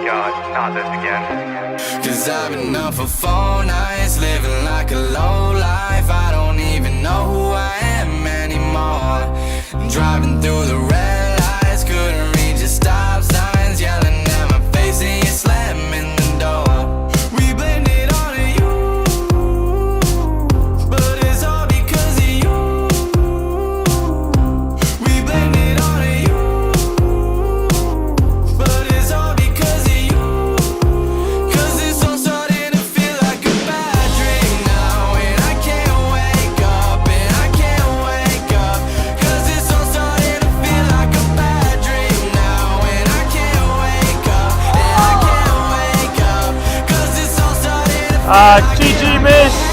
God, not this again. Cause I've been up for 4 nights, living like a low life. I don't even know who I am anymore. Driving through the red lights, couldn't read your stop signs, yelling at my face and you slamming the door. We blamed it on you, but it's all because of you. We blamed it on you, but it's all because of you. Cause it's all starting to feel like a bad dream now, and I can't wake up, and I can't wake up. Cause it's all starting to feel like a bad dream now, and I can't wake up, and I can't wake up. Cause it's all starting to feel like GG, miss.